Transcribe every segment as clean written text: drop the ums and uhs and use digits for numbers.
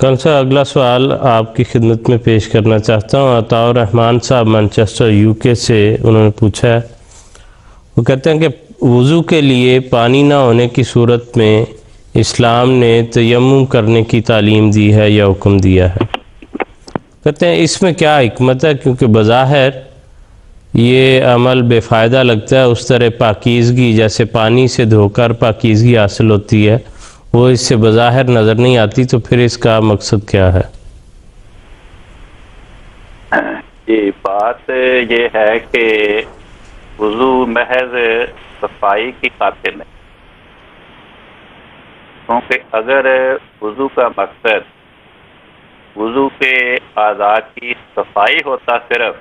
کل سے اگلا سوال آپ کی خدمت میں پیش کرنا چاہتا ہوں۔ عطاء الرحمن صاحب مانچسٹر UK سے انہوں نے پوچھا ہے، وہ کہتے ہیں کہ وضو کے لیے پانی نہ ہونے کی صورت میں اسلام نے تیمم کرنے کی تعلیم دی ہے یا حکم دیا ہے؟ کہتے ہیں اس میں کیا حکمت ہے، کیونکہ بظاہر یہ عمل بے فائدہ لگتا ہے، اس طرح پاکیزگی جیسے پانی سے دھو کر پاکیزگی حاصل ہوتی ہے وہ اس سے بظاہر نظر نہیں آتی، تو پھر اس کا مقصد کیا ہے؟ جی، بات یہ ہے کہ وضو محض صفائی کی خاطر نہیں، کیونکہ اگر وضو کا مقصد وضو کے اعضاء کی صفائی ہوتا صرف،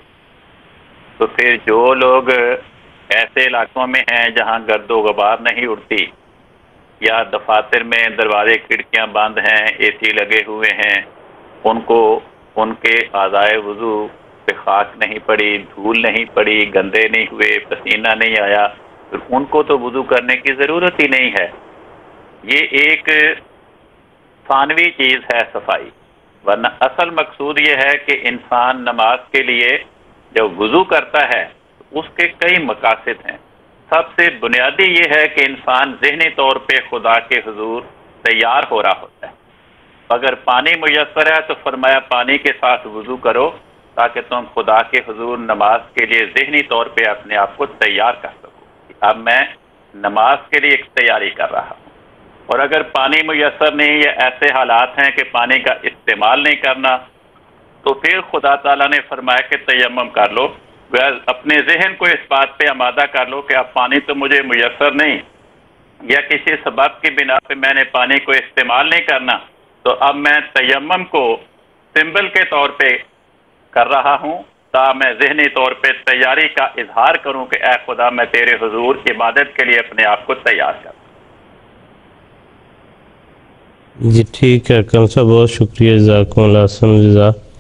تو پھر جو لوگ ایسے علاقوں میں ہیں جہاں گرد و غبار نہیں اڑتی، یا دفاتر میں دروازے کھڑکیاں بند ہیں، AC لگے ہوئے ہیں، ان کو ان کے اعضاء وضو پہ خاک نہیں پڑی، دھول نہیں پڑی، گندے نہیں ہوئے، پسینہ نہیں آیا، پھر ان کو تو وضو کرنے کی ضرورت ہی نہیں ہے۔ یہ ایک ثانوی چیز ہے صفائی، ورنہ اصل مقصود یہ ہے کہ انسان نماز کے لیے جب وضو کرتا ہے اس کے کئی مقاصد ہیں۔ سب سے بنیادی یہ ہے کہ انسان ذہنی طور پہ خدا کے حضور تیار ہو رہا ہوتا ہے۔ اگر پانی میسر ہے تو فرمایا پانی کے ساتھ وضو کرو تاکہ تم خدا کے حضور نماز کے لیے ذہنی طور پہ اپنے آپ کو تیار کر سکو۔ اب میں نماز کے لیے ایک تیاری کر رہا ہوں، اور اگر پانی میسر نہیں یا ایسے حالات ہیں کہ پانی کا استعمال نہیں کرنا، تو پھر خدا تعالیٰ نے فرمایا کہ تیمم کر لو۔ اپنے ذہن کو اس بات پہ آمادہ کر لو کہ اب پانی تو مجھے میسر نہیں، یا کسی سبب کی بنا پہ میں نے پانی کو استعمال نہیں کرنا، تو اب میں تیمم کو سمبل کے طور پہ کر رہا ہوں تاکہ میں ذہنی طور پہ تیاری کا اظہار کروں کہ اے خدا میں تیرے حضور عبادت کے لیے اپنے آپ کو تیار کروں۔ جی ٹھیک ہے، کل سے بہت شکریہ، جزاکم اللہ خیر۔